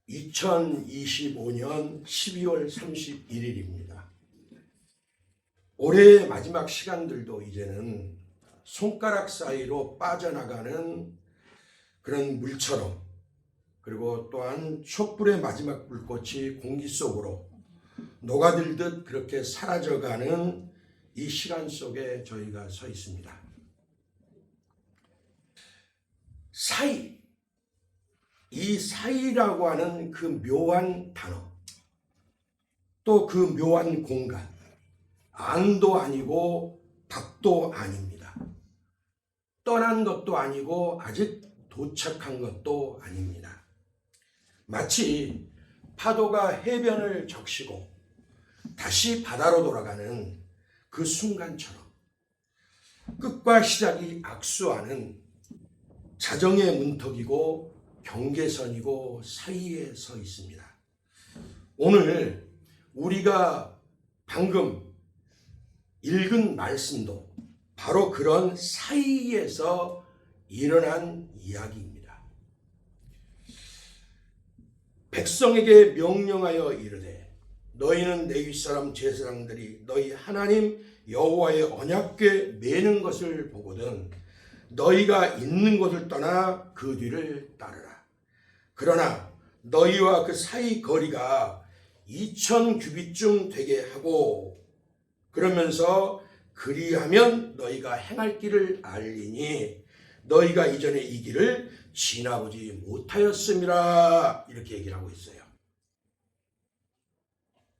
2025년 12월 31일입니다. 올해의 마지막 시간들도 이제는 손가락 사이로 빠져나가는 그런 물처럼, 그리고 또한 촛불의 마지막 불꽃이 공기 속으로 녹아들듯 그렇게 사라져가는 이 시간 속에 저희가 서 있습니다. 사이, 이 사이라고 하는 그 묘한 단어, 또 그 묘한 공간, 안도 아니고 밖도 아닙니다. 떠난 것도 아니고 아직 도착한 것도 아닙니다. 마치 파도가 해변을 적시고 다시 바다로 돌아가는 그 순간처럼 끝과 시작이 악수하는 자정의 문턱이고 경계선이고 사이에 서 있습니다. 오늘 우리가 방금 읽은 말씀도 바로 그런 사이에서 일어난 이야기입니다. 백성에게 명령하여 이르되 너희는 내 윗사람 제사장들이 너희 하나님 여호와의 언약궤 매는 것을 보거든 너희가 있는 곳을 떠나 그 뒤를 따르라. 그러나 너희와 그 사이 거리가 2000규빗쯤 되게 하고 그러면서 그리하면 너희가 행할 길을 알리니 너희가 이전에 이 길을 지나보지 못하였음이라. 이렇게 얘기를 하고 있어요.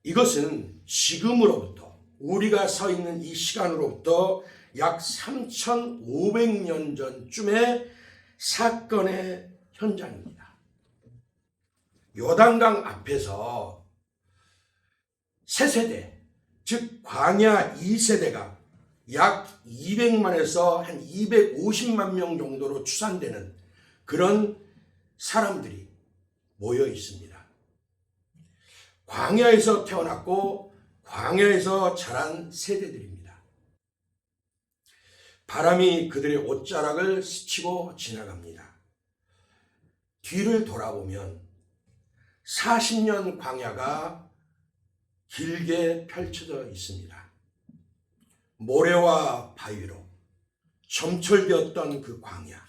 이것은 지금으로부터 우리가 서 있는 이 시간으로부터 약 3500년 전쯤의 사건의 현장입니다. 요단강 앞에서 세 세대, 즉 광야 2세대가 약 200만에서 한 250만 명 정도로 추산되는 그런 사람들이 모여 있습니다. 광야에서 태어났고 광야에서 자란 세대들입니다. 바람이 그들의 옷자락을 스치고 지나갑니다. 뒤를 돌아보면 40년 광야가 길게 펼쳐져 있습니다. 모래와 바위로 점철되었던 그 광야,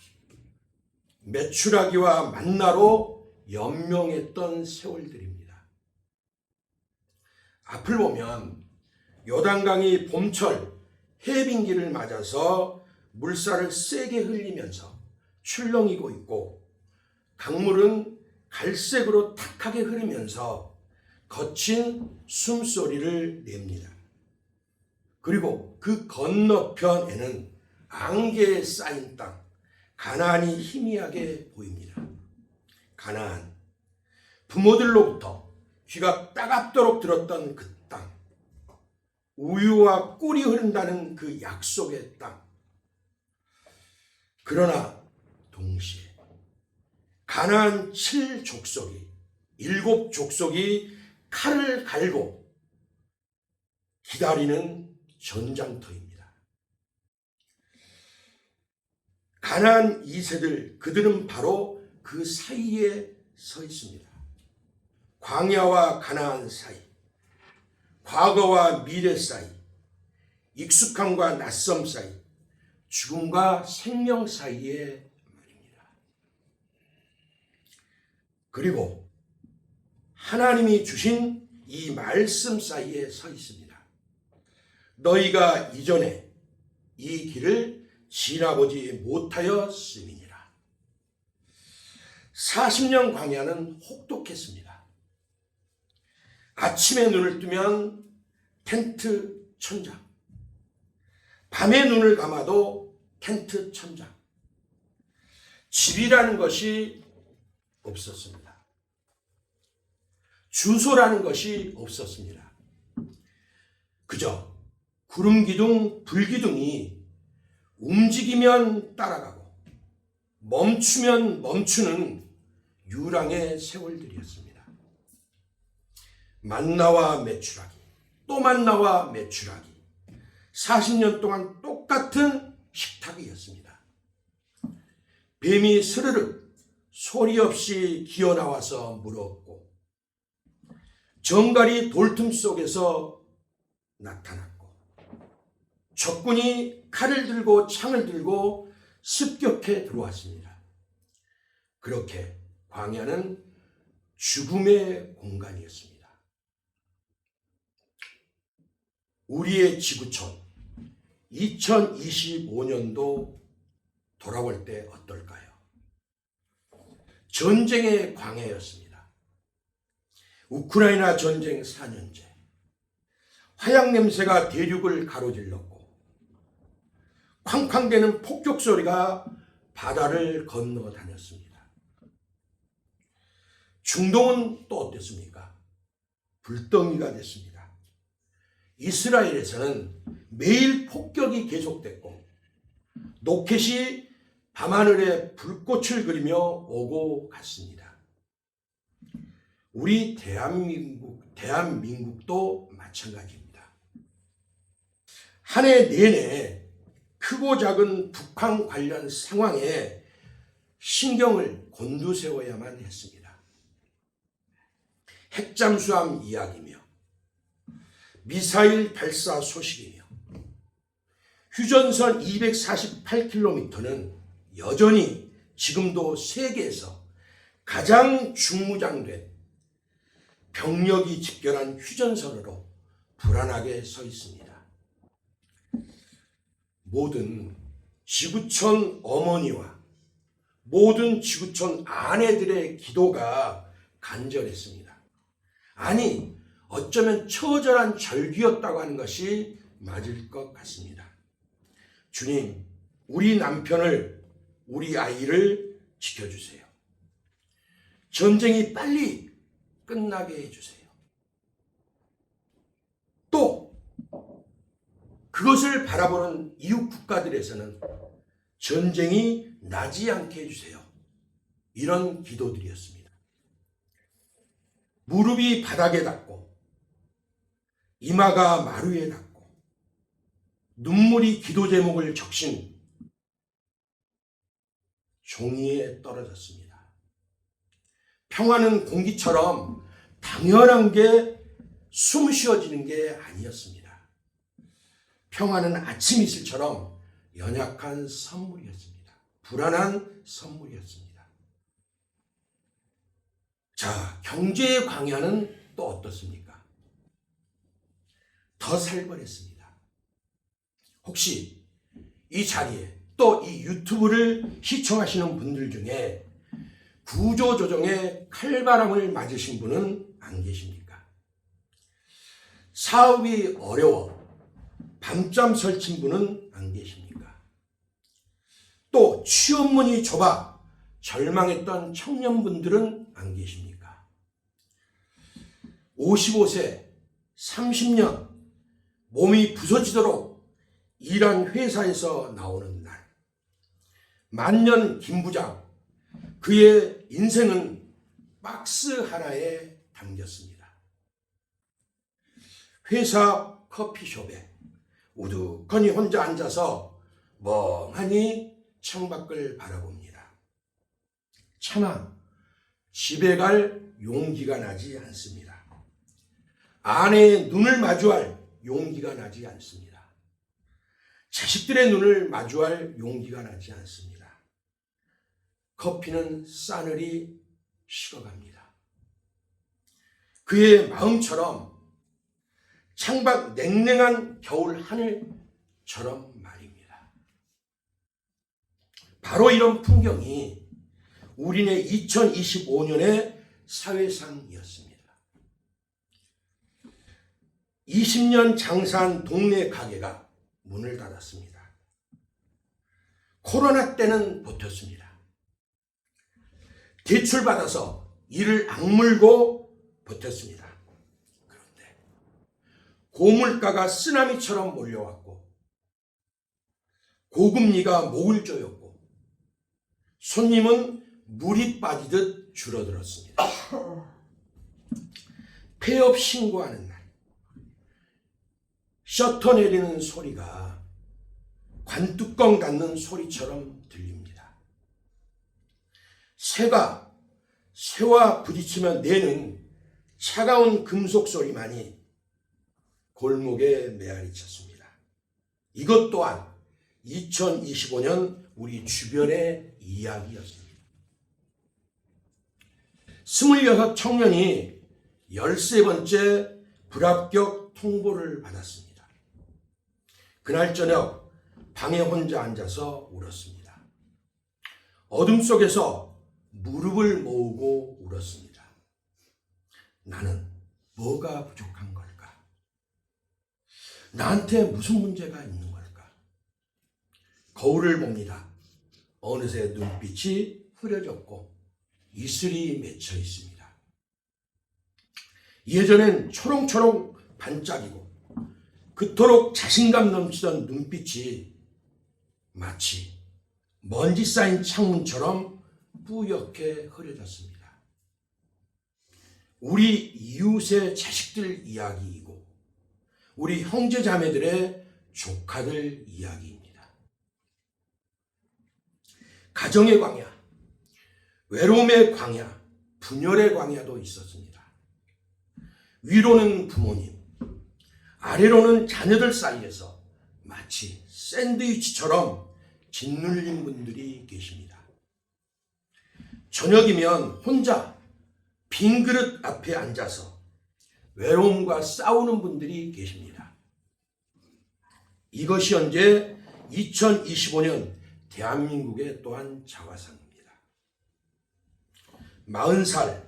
메추라기와 만나로 연명했던 세월들입니다. 앞을 보면 요단강이 봄철 해빙기를 맞아서 물살을 세게 흘리면서 출렁이고 있고 강물은 갈색으로 탁하게 흐르면서 거친 숨소리를 냅니다. 그리고 그 건너편에는 안개에 쌓인 땅, 가나안이 희미하게 보입니다. 가나안, 부모들로부터 귀가 따갑도록 들었던 그 땅, 우유와 꿀이 흐른다는 그 약속의 땅. 그러나 동시에 가나안 7족속이, 7족속이 칼을 갈고 기다리는 전장터입니다. 가나안 2세들, 그들은 바로 그 사이에 서 있습니다. 광야와 가나안 사이, 과거와 미래 사이, 익숙함과 낯섦 사이, 죽음과 생명 사이에 말입니다. 그리고 하나님이 주신 이 말씀 사이에 서 있습니다. 너희가 이전에 이 길을 지나보지 못하였음이니라. 40년 광야는 혹독했습니다. 아침에 눈을 뜨면 텐트 천장, 밤에 눈을 감아도 텐트 천장, 집이라는 것이 없었습니다. 주소라는 것이 없었습니다. 그저 구름기둥, 불기둥이 움직이면 따라가고 멈추면 멈추는 유랑의 세월들이었습니다. 만나와 메추라기, 또 만나와 메추라기, 40년 동안 똑같은 식탁이었습니다. 뱀이 스르륵 소리 없이 기어 나와서 물었고 정갈이 돌틈 속에서 나타났고 적군이 칼을 들고 창을 들고 습격해 들어왔습니다. 그렇게 광야는 죽음의 공간이었습니다. 우리의 지구촌 2025년도 돌아올 때 어떨까요? 전쟁의 광야였습니다. 우크라이나 전쟁 4년째. 화약 냄새가 대륙을 가로질렀고 쾅쾅대는 폭격 소리가 바다를 건너 다녔습니다. 중동은 또 어땠습니까? 불덩이가 됐습니다. 이스라엘에서는 매일 폭격이 계속됐고 로켓이 밤하늘에 불꽃을 그리며 오고 갔습니다. 우리 대한민국도 마찬가지입니다. 한 해 내내 크고 작은 북한 관련 상황에 신경을 곤두세워야만 했습니다. 핵잠수함 이야기며 미사일 발사 소식이며 휴전선 248km는 여전히 지금도 세계에서 가장 중무장된 병력이 집결한 휴전선으로 불안하게 서 있습니다. 모든 지구촌 어머니와 모든 지구촌 아내들의 기도가 간절했습니다. 아니, 어쩌면 처절한 절규였다고 하는 것이 맞을 것 같습니다. 주님, 우리 남편을, 우리 아이를 지켜주세요. 전쟁이 빨리 끝나게 해주세요. 또 그것을 바라보는 이웃 국가들에서는 전쟁이 나지 않게 해주세요. 이런 기도들이었습니다. 무릎이 바닥에 닿고 이마가 마루에 닿고 눈물이 기도 제목을 적신 종이에 떨어졌습니다. 평화는 공기처럼 당연한 게 숨 쉬어지는 게 아니었습니다. 평화는 아침 이슬처럼 연약한 선물이었습니다. 불안한 선물이었습니다. 자, 경제의 광야는 또 어떻습니까? 더 살벌했습니다. 혹시 이 자리에 또 이 유튜브를 시청하시는 분들 중에 구조조정에 칼바람을 맞으신 분은 안 계십니까? 사업이 어려워 밤잠 설친 분은 안 계십니까? 또 취업문이 좁아 절망했던 청년분들은 안 계십니까? 55세, 30년 몸이 부서지도록 일한 회사에서 나오는 날, 만년 김부장, 그의 인생은 박스 하나에 담겼습니다. 회사 커피숍에 우두커니 혼자 앉아서 멍하니 창밖을 바라봅니다. 차마 집에 갈 용기가 나지 않습니다. 아내의 눈을 마주할 용기가 나지 않습니다. 자식들의 눈을 마주할 용기가 나지 않습니다. 커피는 싸늘히 식어갑니다. 그의 마음처럼 창밖 냉랭한 겨울 하늘처럼 말입니다. 바로 이런 풍경이 우리네 2025년의 사회상이었습니다. 20년 장사한 동네 가게가 문을 닫았습니다. 코로나 때는 버텼습니다. 대출받아서 이를 악물고 버텼습니다. 그런데 고물가가 쓰나미처럼 몰려왔고 고금리가 목을 조였고 손님은 물이 빠지듯 줄어들었습니다. 폐업 신고하는 날 셔터 내리는 소리가 관뚜껑 닫는 소리처럼 들립니다. 새와 부딪히며 내는 차가운 금속 소리만이 골목에 메아리 쳤습니다. 이것 또한 2025년 우리 주변의 이야기였습니다. 26 청년이 13번째 불합격 통보를 받았습니다. 그날 저녁 방에 혼자 앉아서 울었습니다. 어둠 속에서 무릎을 모으고 울었습니다. 나는 뭐가 부족한 걸까? 나한테 무슨 문제가 있는 걸까? 거울을 봅니다. 어느새 눈빛이 흐려졌고 이슬이 맺혀 있습니다. 예전엔 초롱초롱 반짝이고 그토록 자신감 넘치던 눈빛이 마치 먼지 쌓인 창문처럼 뿌옇게 흐려졌습니다. 우리 이웃의 자식들 이야기이고 우리 형제자매들의 조카들 이야기입니다. 가정의 광야, 외로움의 광야, 분열의 광야도 있었습니다. 위로는 부모님, 아래로는 자녀들 사이에서 마치 샌드위치처럼 짓눌린 분들이 계십니다. 저녁이면 혼자 빈 그릇 앞에 앉아서 외로움과 싸우는 분들이 계십니다. 이것이 현재 2025년 대한민국의 또한 자화상입니다. 40살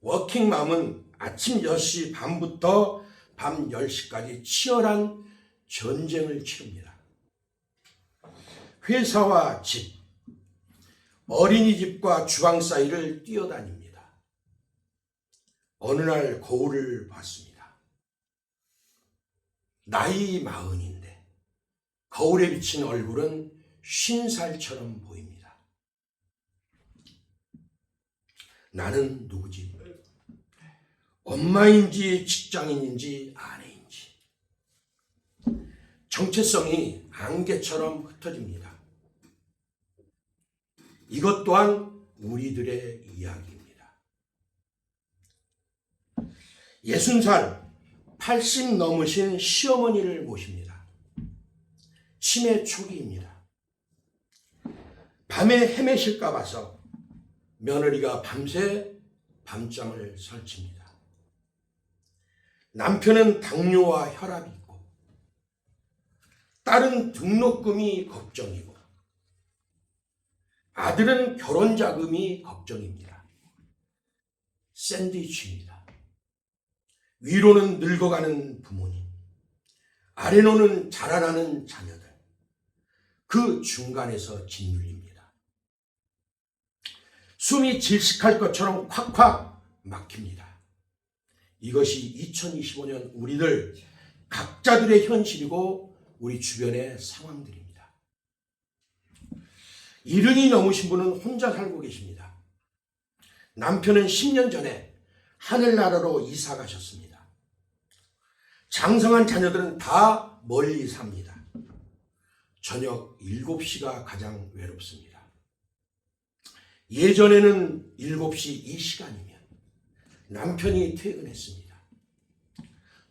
워킹맘은 아침 6시 반부터 밤 10시까지 치열한 전쟁을 치릅니다. 회사와 집, 어린이집과 주방 사이를 뛰어다닙니다. 어느 날 거울을 봤습니다. 나이 40인데 거울에 비친 얼굴은 50살처럼 보입니다. 나는 누구지? 엄마인지 직장인인지 아내인지. 정체성이 안개처럼 흩어집니다. 이것 또한 우리들의 이야기입니다. 60살 80 넘으신 시어머니를 모십니다. 치매 초기입니다. 밤에 헤매실까 봐서 며느리가 밤새 밤잠을 설칩니다. 남편은 당뇨와 혈압이 있고 딸은 등록금이 걱정이고 아들은 결혼 자금이 걱정입니다. 샌드위치입니다. 위로는 늙어가는 부모님, 아래로는 자라나는 자녀들, 그 중간에서 짓눌립니다. 숨이 질식할 것처럼 콱콱 막힙니다. 이것이 2025년 우리들 각자들의 현실이고 우리 주변의 상황들입니다. 70이 넘으신 분은 혼자 살고 계십니다. 남편은 10년 전에 하늘나라로 이사 가셨습니다. 장성한 자녀들은 다 멀리 삽니다. 저녁 7시가 가장 외롭습니다. 예전에는 7시 이 시간이면 남편이 퇴근했습니다.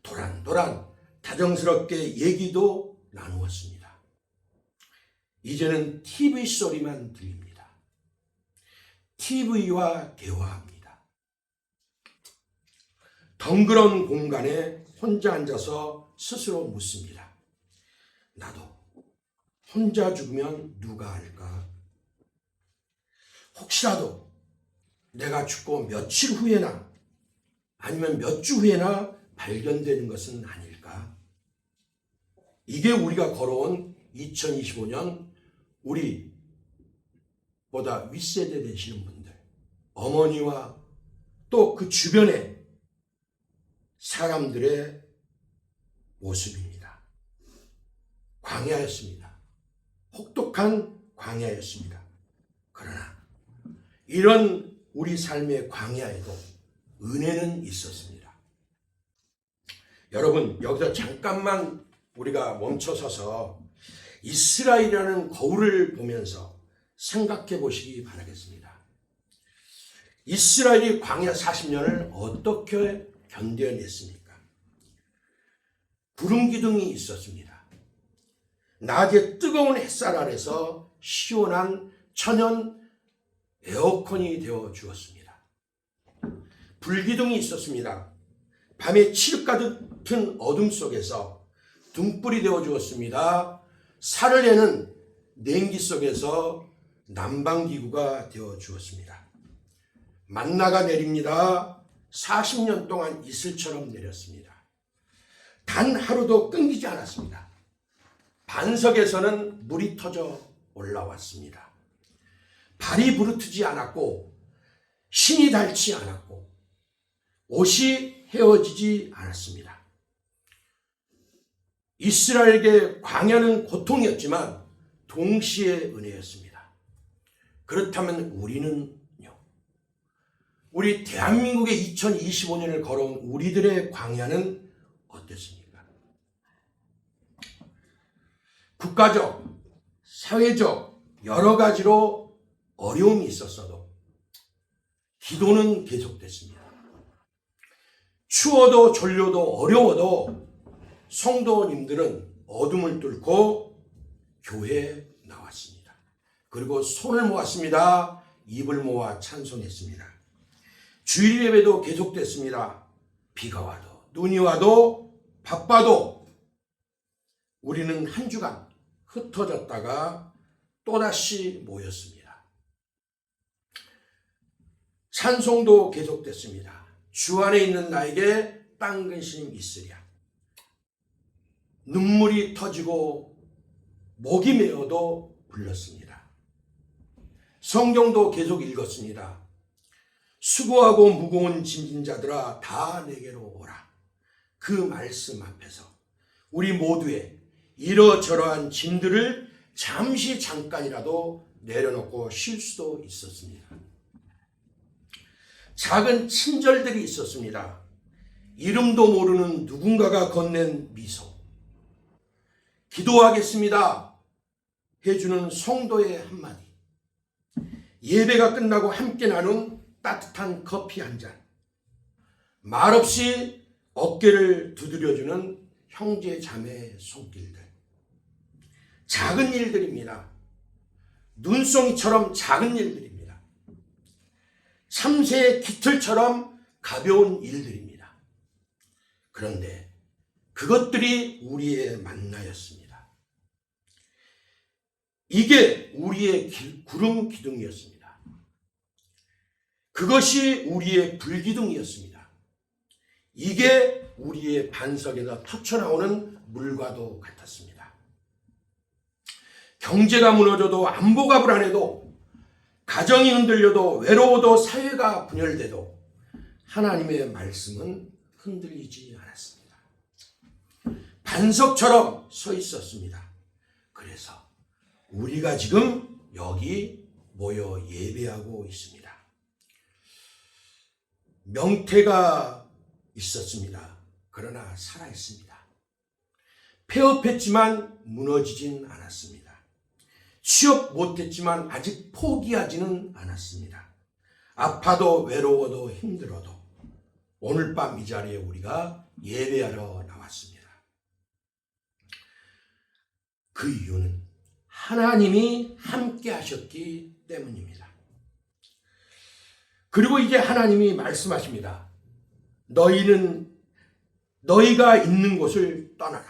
도란도란 다정스럽게 얘기도 나누었습니다. 이제는 TV 소리만 들립니다. TV와 대화합니다. 덩그런 공간에 혼자 앉아서 스스로 묻습니다. 나도 혼자 죽으면 누가 알까? 혹시라도 내가 죽고 며칠 후에나 아니면 몇 주 후에나 발견되는 것은 아닐까? 이게 우리가 걸어온 2025년 우리보다 윗세대 되시는 분들, 어머니와 또 그 주변의 사람들의 모습입니다. 광야였습니다. 혹독한 광야였습니다. 그러나 이런 우리 삶의 광야에도 은혜는 있었습니다. 여러분, 여기서 잠깐만 우리가 멈춰서서 이스라엘이라는 거울을 보면서 생각해 보시기 바라겠습니다. 이스라엘이 광야 40년을 어떻게 견뎌냈습니까? 구름 기둥이 있었습니다. 낮에 뜨거운 햇살 아래서 시원한 천연 에어컨이 되어 주었습니다. 불기둥이 있었습니다. 밤에 칠흑 같은 어둠 속에서 등불이 되어 주었습니다. 살을 내는 냉기 속에서 난방기구가 되어 주었습니다. 만나가 내립니다. 40년 동안 이슬처럼 내렸습니다. 단 하루도 끊기지 않았습니다. 반석에서는 물이 터져 올라왔습니다. 발이 부르트지 않았고 신이 닳지 않았고 옷이 헤어지지 않았습니다. 이스라엘에게 광야는 고통이었지만 동시에 은혜였습니다. 그렇다면 우리는요? 우리 대한민국의 2025년을 걸어온 우리들의 광야는 어땠습니까? 국가적, 사회적 여러 가지로 어려움이 있었어도 기도는 계속됐습니다. 추워도 졸려도 어려워도 성도님들은 어둠을 뚫고 교회에 나왔습니다. 그리고 손을 모았습니다. 입을 모아 찬송했습니다. 주일 예배도 계속됐습니다. 비가 와도 눈이 와도 바빠도 우리는 한 주간 흩어졌다가 또다시 모였습니다. 찬송도 계속됐습니다. 주 안에 있는 나에게 땅 근심 있으랴. 눈물이 터지고 목이 메어도 불렀습니다. 성경도 계속 읽었습니다. 수고하고 무거운 짐진 자들아 다 내게로 오라. 그 말씀 앞에서 우리 모두의 이러저러한 짐들을 잠깐이라도 내려놓고 쉴 수도 있었습니다. 작은 친절들이 있었습니다. 이름도 모르는 누군가가 건넨 미소. 기도하겠습니다 해주는 성도의 한마디. 예배가 끝나고 함께 나눈 따뜻한 커피 한 잔. 말없이 어깨를 두드려주는 형제 자매의 손길들. 작은 일들입니다. 눈송이처럼 작은 일들입니다. 참새의 깃털처럼 가벼운 일들입니다. 그런데 그것들이 우리의 만나였습니다. 이게 우리의 구름 기둥이었습니다. 그것이 우리의 불기둥이었습니다. 이게 우리의 반석에서 터쳐나오는 물과도 같았습니다. 경제가 무너져도 안보가 불안해도 가정이 흔들려도 외로워도 사회가 분열돼도 하나님의 말씀은 흔들리지 않았습니다. 반석처럼 서 있었습니다. 그래서 우리가 지금 여기 모여 예배하고 있습니다. 명태가 있었습니다. 그러나 살아있습니다. 폐업했지만 무너지진 않았습니다. 취업 못했지만 아직 포기하지는 않았습니다. 아파도 외로워도 힘들어도 오늘 밤 이 자리에 우리가 예배하러 나왔습니다. 그 이유는 하나님이 함께 하셨기 때문입니다. 그리고 이제 하나님이 말씀하십니다. 너희가 있는 곳을 떠나라.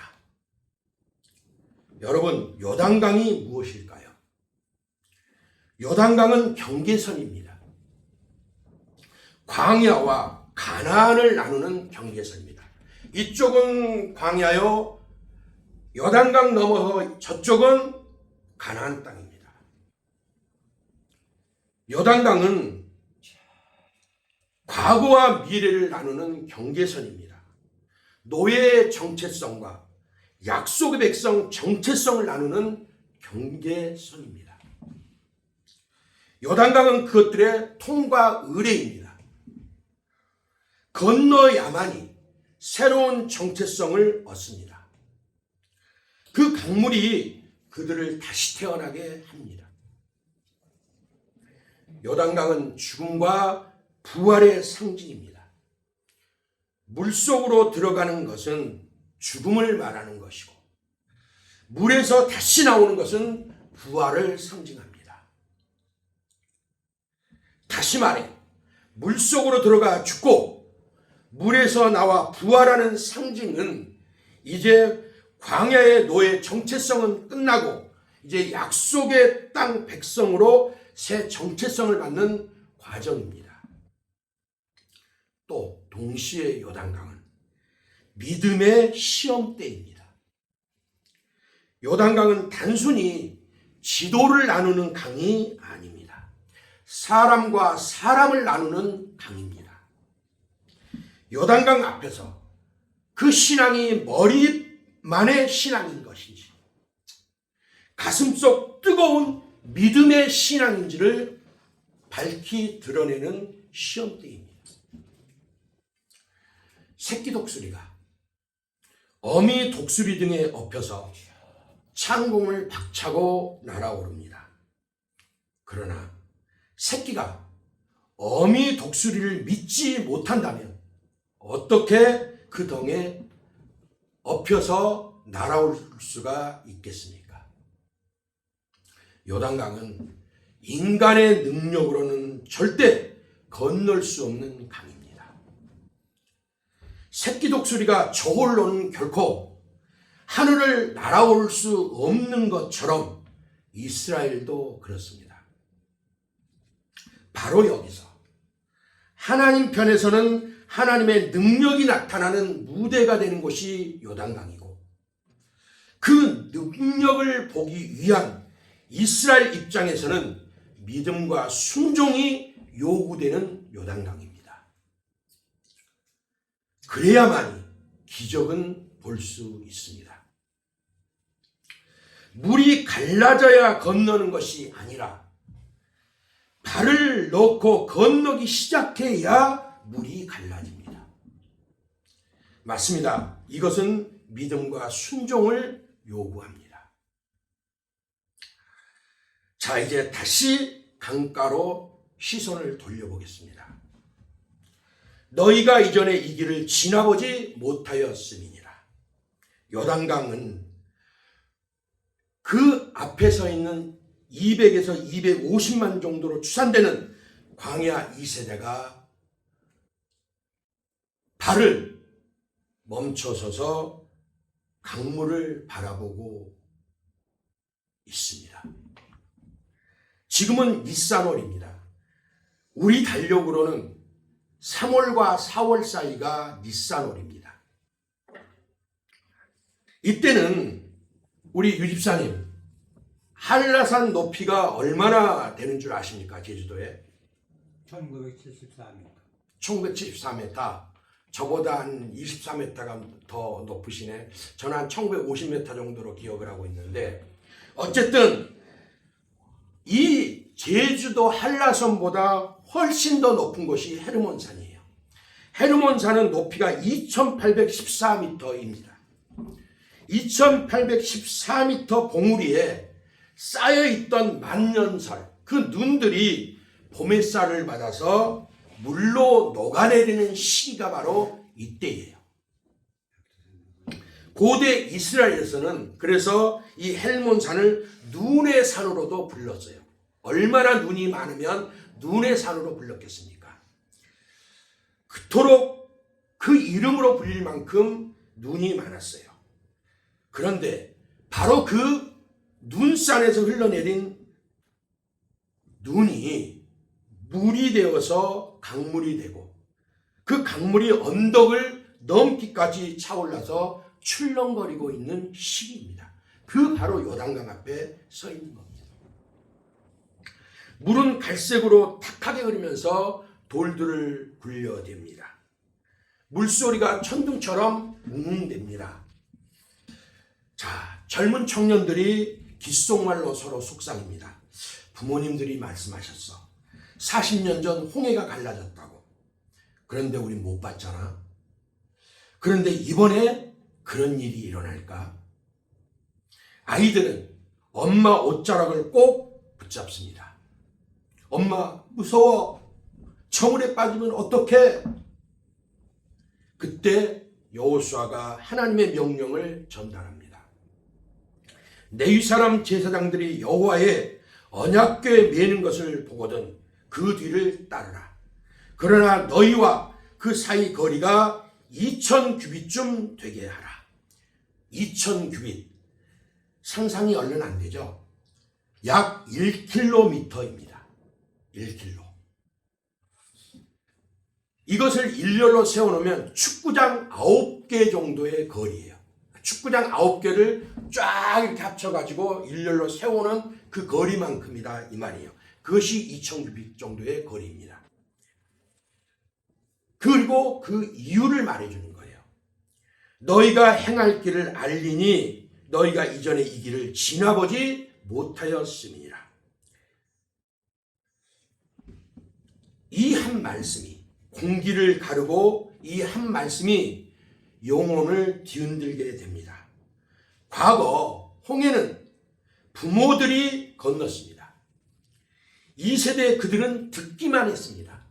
여러분, 요단강이 무엇일까요? 요단강은 경계선입니다. 광야와 가나안을 나누는 경계선입니다. 이쪽은 광야요, 요단강 넘어서 저쪽은 가나안 땅입니다. 요단강은 과거와 미래를 나누는 경계선입니다. 노예의 정체성과 약속의 백성 정체성을 나누는 경계선입니다. 요단강은 그것들의 통과 의례입니다. 건너야만이 새로운 정체성을 얻습니다. 그 강물이 그들을 다시 태어나게 합니다. 요단강은 죽음과 부활의 상징입니다. 물속으로 들어가는 것은 죽음을 말하는 것이고 물에서 다시 나오는 것은 부활을 상징합니다. 다시 말해 물속으로 들어가 죽고 물에서 나와 부활하는 상징은 이제 광야의 노예 정체성은 끝나고 이제 약속의 땅 백성으로 새 정체성을 받는 과정입니다. 또 동시에 요단강은 믿음의 시험대입니다. 요단강은 단순히 지도를 나누는 강이 아닙니다. 사람과 사람을 나누는 강입니다. 요단강 앞에서 그 신앙이 머리만의 신앙인 것인지 가슴속 뜨거운 믿음의 신앙인지를 밝히 드러내는 시험대입니다. 새끼 독수리가 어미 독수리 등에 엎여서 창공을 박차고 날아오릅니다. 그러나 새끼가 어미 독수리를 믿지 못한다면 어떻게 그 덩에 엎여서 날아올 수가 있겠습니까? 요단강은 인간의 능력으로는 절대 건널 수 없는 강입니다. 새끼 독수리가 저홀로는 결코 하늘을 날아올 수 없는 것처럼 이스라엘도 그렇습니다. 바로 여기서 하나님 편에서는 하나님의 능력이 나타나는 무대가 되는 곳이 요단강이고 그 능력을 보기 위한 이스라엘 입장에서는 믿음과 순종이 요구되는 요단강입니다. 그래야만이 기적은 볼 수 있습니다. 물이 갈라져야 건너는 것이 아니라 발을 넣고 건너기 시작해야 물이 갈라집니다. 맞습니다. 이것은 믿음과 순종을 요구합니다. 자, 이제 다시 강가로 시선을 돌려보겠습니다. 너희가 이전에 이 길을 지나보지 못하였음이니라. 요단강은 그 앞에 서 있는 200에서 250만 정도로 추산되는 광야 2세대가 발을 멈춰서서 강물을 바라보고 있습니다. 지금은 니산월입니다. 우리 달력으로는 3월과 4월 사이가 니산월입니다. 이때는 우리 유집사님 한라산 높이가 얼마나 되는 줄 아십니까? 제주도에 1974m. 1974m. 저보다 한 24m가 더 높으시네. 저는 한 1950m 정도로 기억을 하고 있는데 어쨌든 이 제주도 한라산보다 훨씬 더 높은 곳이 헤르몬산이에요. 헤르몬산은 높이가 2814m입니다. 2814m 봉우리에 쌓여있던 만년설, 그 눈들이 봄햇살을 받아서 물로 녹아내리는 시기가 바로 이때예요. 고대 이스라엘에서는 그래서 이 헬몬산을 눈의 산으로도 불렀어요. 얼마나 눈이 많으면 눈의 산으로 불렀겠습니까? 그토록 그 이름으로 불릴 만큼 눈이 많았어요. 그런데 바로 그 눈산에서 흘러내린 눈이 물이 되어서 강물이 되고 그 강물이 언덕을 넘기까지 차올라서 출렁거리고 있는 시기입니다. 그 바로 요단강 앞에 서 있는 겁니다. 물은 갈색으로 탁하게 흐르면서 돌들을 굴려댑니다. 물소리가 천둥처럼 웅웅댑니다. 자, 젊은 청년들이 귓속말로 서로 속상입니다. 부모님들이 말씀하셨어. 40년 전 홍해가 갈라졌다고. 그런데 우리 못 봤잖아. 그런데 이번에 그런 일이 일어날까? 아이들은 엄마 옷자락을 꼭 붙잡습니다. 엄마 무서워. 저물에 빠지면 어떡해? 그때 여호수아가 하나님의 명령을 전달합니다. 레위 사람 제사장들이 여호와의 언약궤에 매는 것을 보거든 그 뒤를 따르라. 그러나 너희와 그 사이 거리가 2000규빗쯤 되게 하라. 2000규빗. 상상이 얼른 안 되죠? 약 1km입니다. 1km. 이것을 일렬로 세워놓으면 축구장 9개 정도의 거리예요. 축구장 9개를 쫙 이렇게 합쳐가지고 일렬로 세우는 그 거리만큼이다 이 말이에요. 그것이 2000규빗 정도의 거리입니다. 그리고 그 이유를 말해주는 거예요. 너희가 행할 길을 알리니 너희가 이전에 이 길을 지나보지 못하였음이니라. 이 한 말씀이 공기를 가르고 이 한 말씀이 영혼을 뒤흔들게 됩니다. 과거 홍해는 부모들이 건넜습니다. 이 세대 그들은 듣기만 했습니다.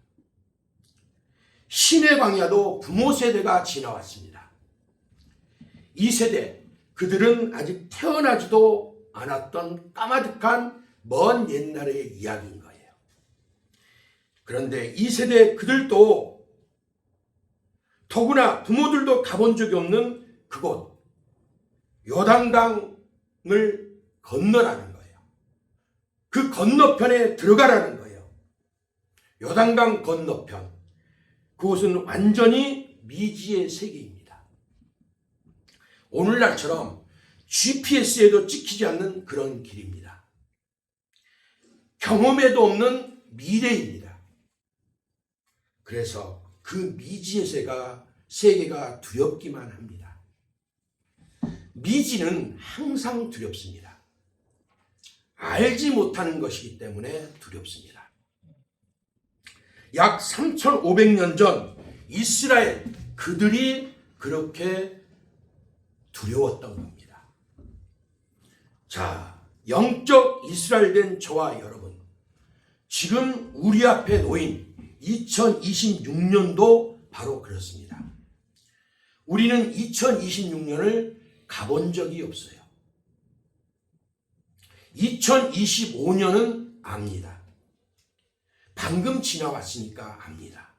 신의 광야도 부모 세대가 지나왔습니다. 이 세대 그들은 아직 태어나지도 않았던 까마득한 먼 옛날의 이야기인 거예요. 그런데 이 세대 그들도 더구나 부모들도 가본 적이 없는 그곳 요단강을 건너라는 거예요. 그 건너편에 들어가라는 거예요. 요단강 건너편. 그곳은 완전히 미지의 세계입니다. 오늘날처럼 GPS에도 찍히지 않는 그런 길입니다. 경험에도 없는 미래입니다. 그래서 그 미지의 세계가 두렵기만 합니다. 미지는 항상 두렵습니다. 알지 못하는 것이기 때문에 두렵습니다. 약 3,500년 전 이스라엘 그들이 그렇게 두려웠던 겁니다. 자, 영적 이스라엘 된 저와 여러분, 지금 우리 앞에 놓인 2026년도 바로 그렇습니다. 우리는 2026년을 가본 적이 없어요. 2025년은 압니다. 방금 지나왔으니까 압니다.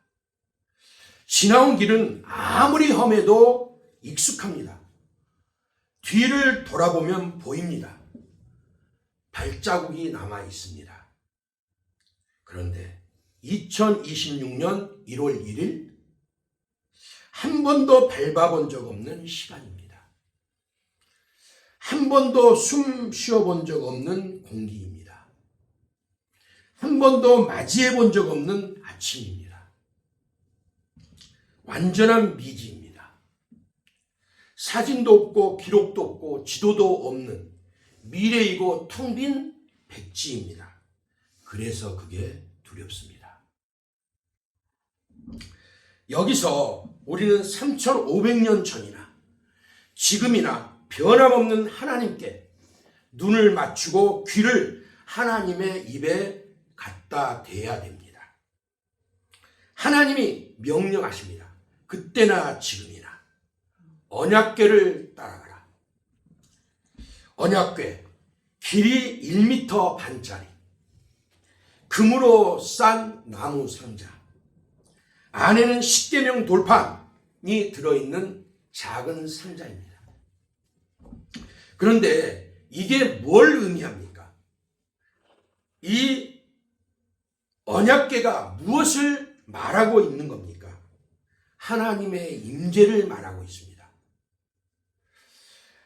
지나온 길은 아무리 험해도 익숙합니다. 뒤를 돌아보면 보입니다. 발자국이 남아 있습니다. 그런데 2026년 1월 1일 한 번도 밟아본 적 없는 시간입니다. 한 번도 숨 쉬어본 적 없는 공기입니다. 한 번도 맞이해 본 적 없는 아침입니다. 완전한 미지입니다. 사진도 없고 기록도 없고 지도도 없는 미래이고 텅 빈 백지입니다. 그래서 그게 두렵습니다. 여기서 우리는 3,500년 전이나 지금이나 변함없는 하나님께 눈을 맞추고 귀를 하나님의 입에 갖다 대야 됩니다. 하나님이 명령하십니다. 그때나 지금이나 언약궤를 따라가라. 언약궤 길이 1m 반짜리 금으로 싼 나무 상자 안에는 십계명 돌판이 들어있는 작은 상자입니다. 그런데 이게 뭘 의미합니까? 이 언약궤가 무엇을 말하고 있는 겁니까? 하나님의 임재를 말하고 있습니다.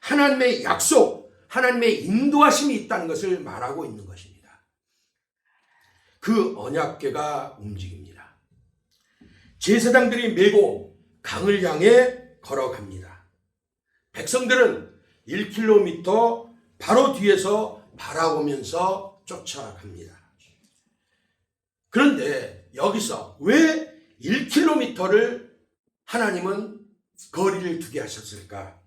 하나님의 약속, 하나님의 인도하심이 있다는 것을 말하고 있는 것입니다. 그 언약궤가 움직입니다. 제사장들이 메고 강을 향해 걸어갑니다. 백성들은 1km 바로 뒤에서 바라보면서 쫓아갑니다. 그런데 여기서 왜 1km를 하나님은 거리를 두게 하셨을까?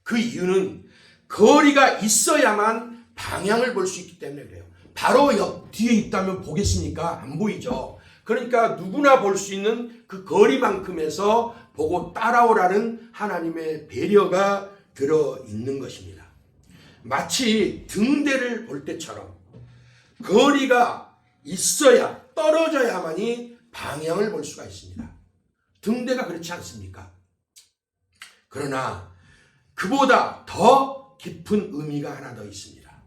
그 이유는 거리가 있어야만 방향을 볼 수 있기 때문에 그래요. 바로 옆 뒤에 있다면 보겠습니까? 안 보이죠. 그러니까 누구나 볼 수 있는 그 거리만큼에서 보고 따라오라는 하나님의 배려가 들어있는 것입니다. 마치 등대를 볼 때처럼 거리가 있어야 떨어져야만이 방향을 볼 수가 있습니다. 등대가 그렇지 않습니까? 그러나 그보다 더 깊은 의미가 하나 더 있습니다.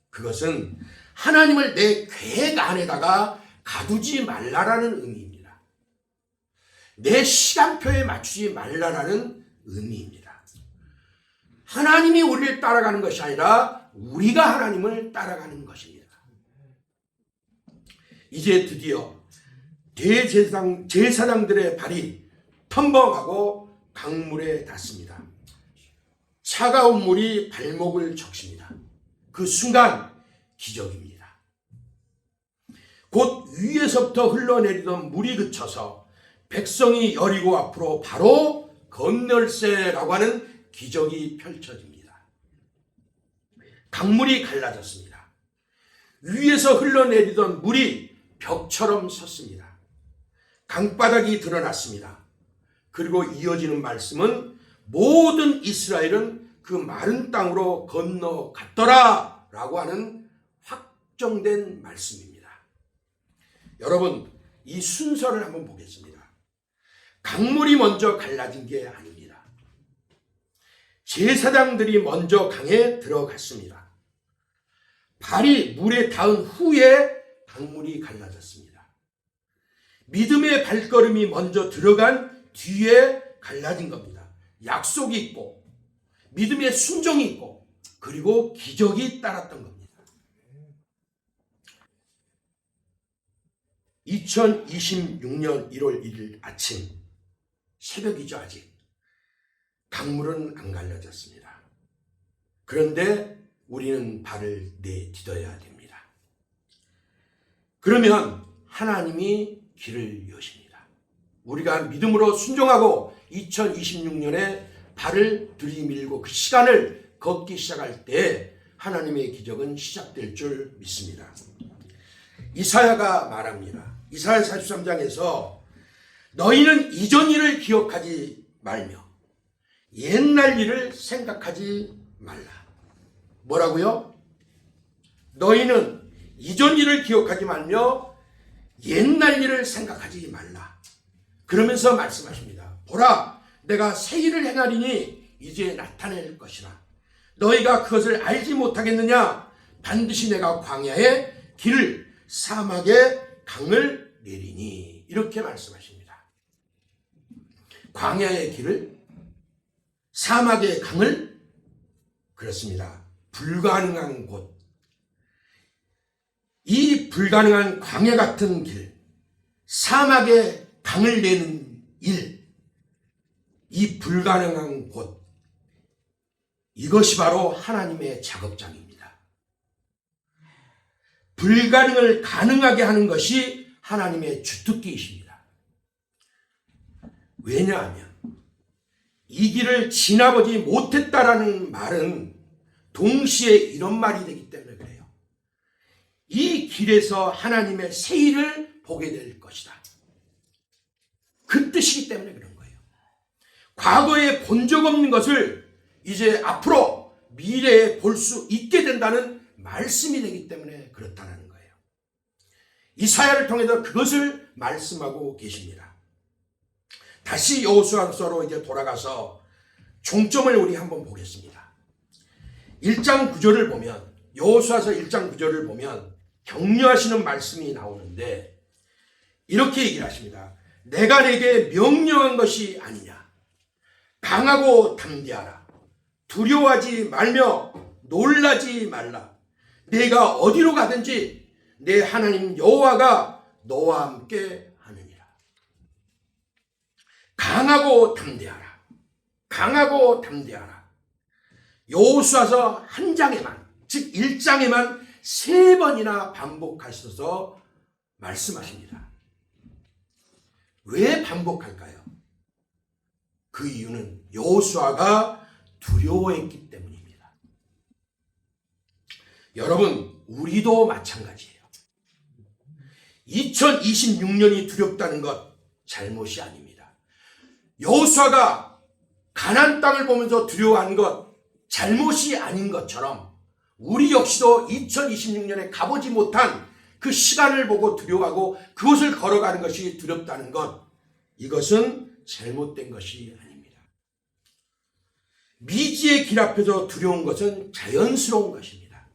그것은 하나님을 내 계획 안에다가 가두지 말라라는 의미입니다. 내 시간표에 맞추지 말라라는 의미입니다. 하나님이 우리를 따라가는 것이 아니라 우리가 하나님을 따라가는 것입니다. 이제 드디어 제사장들의 발이 텀벙하고 강물에 닿습니다. 차가운 물이 발목을 적십니다. 그 순간 기적입니다. 곧 위에서부터 흘러내리던 물이 그쳐서 백성이 여리고 앞으로 바로 건널세라고 하는 기적이 펼쳐집니다. 강물이 갈라졌습니다. 위에서 흘러내리던 물이 벽처럼 섰습니다. 강바닥이 드러났습니다. 그리고 이어지는 말씀은 모든 이스라엘은 그 마른 땅으로 건너갔더라 라고 하는 확정된 말씀입니다. 여러분, 이 순서를 한번 보겠습니다. 강물이 먼저 갈라진 게 아닙니다. 제사장들이 먼저 강에 들어갔습니다. 발이 물에 닿은 후에 강물이 갈라졌습니다. 믿음의 발걸음이 먼저 들어간 뒤에 갈라진 겁니다. 약속이 있고 믿음의 순종이 있고 그리고 기적이 따랐던 겁니다. 2026년 1월 1일 아침 새벽이죠. 아직 강물은 안 갈라졌습니다. 그런데 우리는 발을 내딛어야 됩니다. 그러면 하나님이 길을 여십니다. 우리가 믿음으로 순종하고 2026년에 발을 들이밀고 그 시간을 걷기 시작할 때 하나님의 기적은 시작될 줄 믿습니다. 이사야가 말합니다. 이사야 43장에서 너희는 이전 일을 기억하지 말며 옛날 일을 생각하지 말라. 뭐라고요? 너희는 이전 일을 기억하지 말며 옛날 일을 생각하지 말라. 그러면서 말씀하십니다. 보라, 내가 새 일을 행하리니 이제 나타낼 것이라. 너희가 그것을 알지 못하겠느냐? 반드시 내가 광야에 길을 사막에 강을 내리니. 이렇게 말씀하십니다. 광야의 길을, 사막의 강을, 그렇습니다. 불가능한 곳. 이 불가능한 광야 같은 길, 사막에 강을 내는 일, 이 불가능한 곳, 이것이 바로 하나님의 작업장입니다. 불가능을 가능하게 하는 것이 하나님의 주특기이십니다. 왜냐하면 이 길을 지나보지 못했다라는 말은 동시에 이런 말이 되기 때문에 그래요. 이 길에서 하나님의 새 일을 보게 될 것이다. 그 뜻이기 때문에 그런 거예요. 과거에 본 적 없는 것을 이제 앞으로 미래에 볼 수 있게 된다는 말씀이 되기 때문에 그렇다는 거예요. 이사야를 통해서 그것을 말씀하고 계십니다. 다시 여호수아서로 이제 돌아가서 종점을 우리 한번 보겠습니다. 1장 9절을 보면, 여호수아서 1장 9절을 보면 격려하시는 말씀이 나오는데 이렇게 얘기를 하십니다. 내가 내게 명령한 것이 아니냐. 강하고 담대하라. 두려워하지 말며 놀라지 말라. 내가 어디로 가든지 내 하나님 여호와가 너와 함께 하느니라. 강하고 담대하라. 강하고 담대하라. 여호수아서 한 장에만, 즉 1장에만 3번이나 반복하셔서 말씀하십니다. 왜 반복할까요? 그 이유는 여호수아가 두려워했기 때문입니다. 여러분, 우리도 마찬가지예요. 2026년이 두렵다는 것 잘못이 아닙니다. 여호수아가 가나안 땅을 보면서 두려워한 것 잘못이 아닌 것처럼 우리 역시도 2026년에 가보지 못한 그 시간을 보고 두려워하고 그곳을 걸어가는 것이 두렵다는 것, 이것은 잘못된 것이 아닙니다. 미지의 길 앞에서 두려운 것은 자연스러운 것입니다.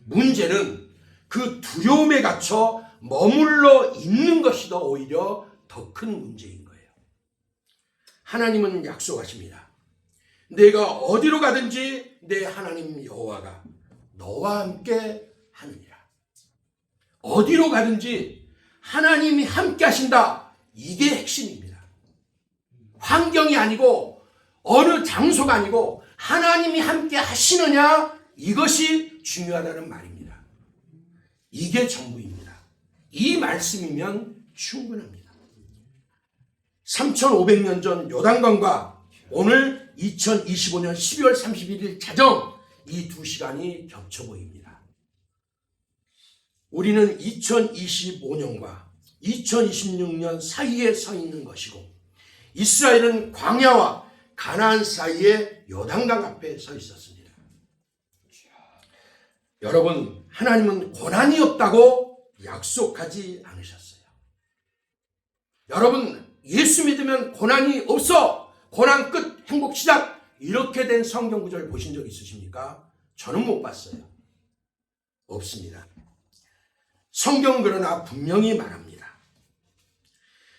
문제는 그 두려움에 갇혀 머물러 있는 것이 더 오히려 더 큰 문제인 거예요. 하나님은 약속하십니다. 내가 어디로 가든지 내 하나님 여호와가 너와 함께 하느니라. 어디로 가든지 하나님이 함께 하신다. 이게 핵심입니다. 환경이 아니고 어느 장소가 아니고 하나님이 함께 하시느냐, 이것이 중요하다는 말입니다. 이게 전부입니다. 이 말씀이면 충분합니다. 3500년 전 요단강과 오늘 2025년 12월 31일 자정, 이 두 시간이 겹쳐 보입니다. 우리는 2025년과 2026년 사이에 서 있는 것이고, 이스라엘은 광야와 가나안 사이에 요단강 앞에 서 있었습니다. 여러분, 하나님은 고난이 없다고 약속하지 않으셨어요. 여러분, 예수 믿으면 고난이 없어, 고난 끝, 행복 시작, 이렇게 된 성경 구절 보신 적 있으십니까? 저는 못 봤어요. 없습니다. 성경은 그러나 분명히 말합니다.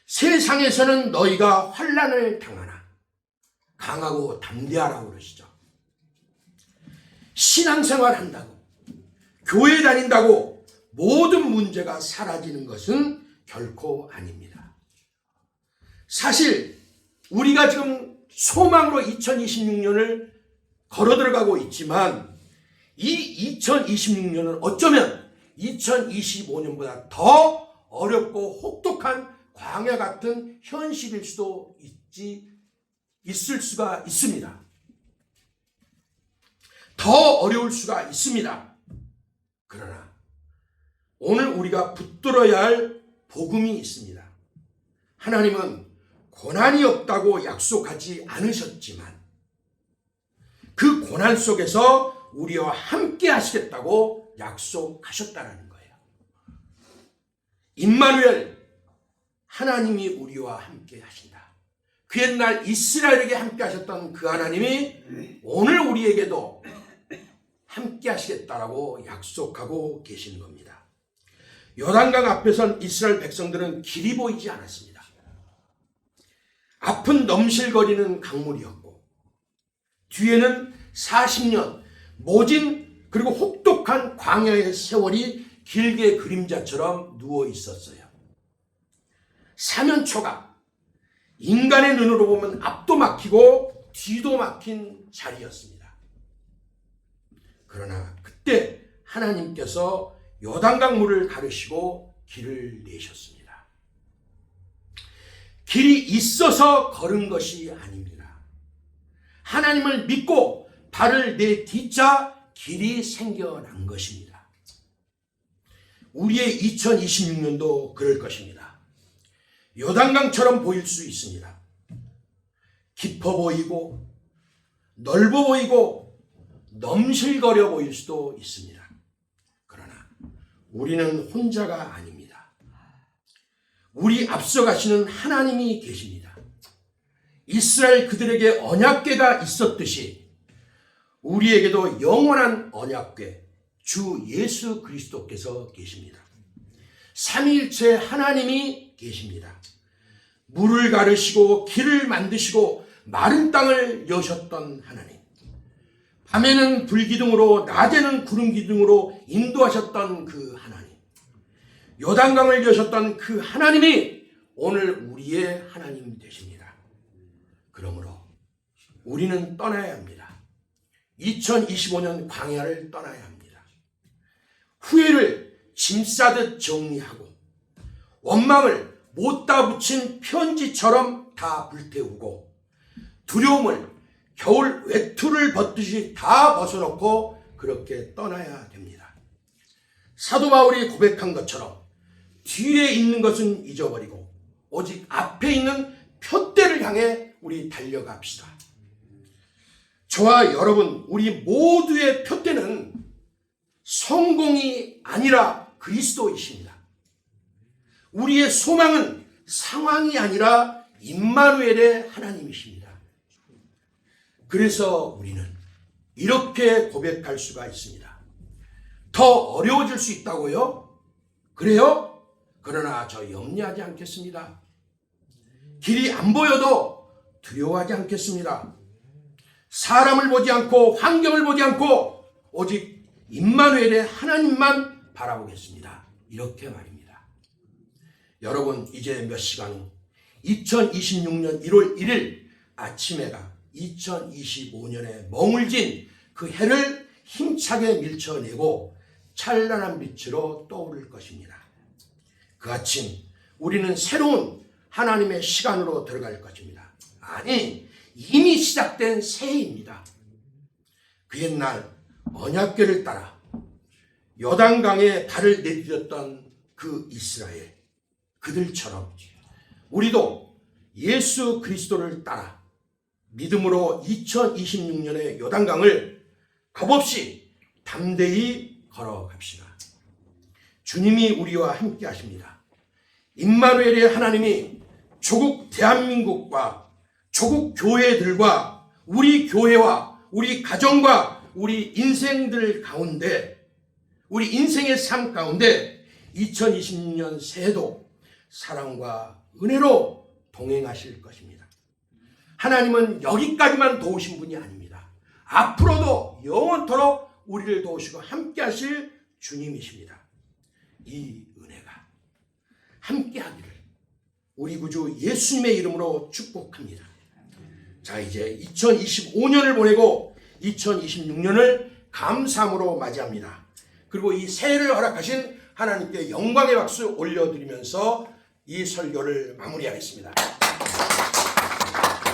세상에서는 너희가 환난을 당하나 강하고 담대하라고 그러시죠. 신앙생활 한다고, 교회 다닌다고 모든 문제가 사라지는 것은 결코 아닙니다. 사실 우리가 지금 소망으로 2026년을 걸어 들어가고 있지만, 이 2026년은 어쩌면 2025년보다 더 어렵고 혹독한 광야 같은 현실일 수도 있을 수가 있습니다. 더 어려울 수가 있습니다. 그러나 오늘 우리가 붙들어야 할 복음이 있습니다. 하나님은 고난이 없다고 약속하지 않으셨지만 그 고난 속에서 우리와 함께 하시겠다고 약속하셨다는 거예요. 임마누엘, 하나님이 우리와 함께 하신다. 그 옛날 이스라엘에게 함께 하셨던 그 하나님이 오늘 우리에게도 함께 하시겠다라고 약속하고 계시는 겁니다. 요단강 앞에선 이스라엘 백성들은 길이 보이지 않았습니다. 앞은 넘실거리는 강물이었고 뒤에는 40년 모진 그리고 혹독한 광야의 세월이 길게 그림자처럼 누워 있었어요. 사면초가 인간의 눈으로 보면 앞도 막히고 뒤도 막힌 자리였습니다. 그러나 그때 하나님께서 요단강 물을 가르시고 길을 내셨습니다. 길이 있어서 걸은 것이 아닙니다. 하나님을 믿고 발을 내딛자 길이 생겨난 것입니다. 우리의 2026년도 그럴 것입니다. 요단강처럼 보일 수 있습니다. 깊어 보이고 넓어 보이고 넘실거려 보일 수도 있습니다. 그러나 우리는 혼자가 아닙니다. 우리 앞서가시는 하나님이 계십니다. 이스라엘 그들에게 언약궤가 있었듯이 우리에게도 영원한 언약궤 주 예수 그리스도께서 계십니다. 삼위일체 하나님이 계십니다. 물을 가르시고 길을 만드시고 마른 땅을 여셨던 하나님, 밤에는 불기둥으로 낮에는 구름기둥으로 인도하셨던 그 하나님, 요단강을 여셨던 그 하나님이 오늘 우리의 하나님 되십니다. 그러므로 우리는 떠나야 합니다. 2025년 광야를 떠나야 합니다. 후회를 짐 싸듯 정리하고 원망을 못다 붙인 편지처럼 다 불태우고 두려움을 겨울 외투를 벗듯이 다 벗어놓고 그렇게 떠나야 됩니다. 사도 바울이 고백한 것처럼 뒤에 있는 것은 잊어버리고 오직 앞에 있는 표대를 향해 우리 달려갑시다. 저와 여러분, 우리 모두의 표대는 성공이 아니라 그리스도이십니다. 우리의 소망은 상황이 아니라 임마누엘의 하나님이십니다. 그래서 우리는 이렇게 고백할 수가 있습니다. 더 어려워질 수 있다고요? 그래요? 그러나 저 염려하지 않겠습니다. 길이 안 보여도 두려워하지 않겠습니다. 사람을 보지 않고 환경을 보지 않고 오직 임마누엘의 하나님만 바라보겠습니다. 이렇게 말입니다. 여러분, 이제 몇 시간 후 2026년 1월 1일 아침해가 2025년에 머물진 그 해를 힘차게 밀쳐내고 찬란한 빛으로 떠오를 것입니다. 그 아침 우리는 새로운 하나님의 시간으로 들어갈 것입니다. 아니, 이미 시작된 새해입니다. 그 옛날 언약궤를 따라 요단강에 발을 내디뎠던 그 이스라엘, 그들처럼 우리도 예수 그리스도를 따라 믿음으로 2026년의 요단강을 겁없이 담대히 걸어갑시다. 주님이 우리와 함께 하십니다. 임마누엘의 하나님이 조국 대한민국과 조국 교회들과 우리 교회와 우리 가정과 우리 인생들 가운데, 우리 인생의 삶 가운데 2026년 새해도 사랑과 은혜로 동행하실 것입니다. 하나님은 여기까지만 도우신 분이 아닙니다. 앞으로도 영원토록 우리를 도우시고 함께 하실 주님이십니다. 이 은혜가 함께 하기를 우리 구주 예수님의 이름으로 축복합니다. 자, 이제 2025년을 보내고 2026년을 감사함으로 맞이합니다. 그리고 이 새해를 허락하신 하나님께 영광의 박수 올려드리면서 이 설교를 마무리하겠습니다.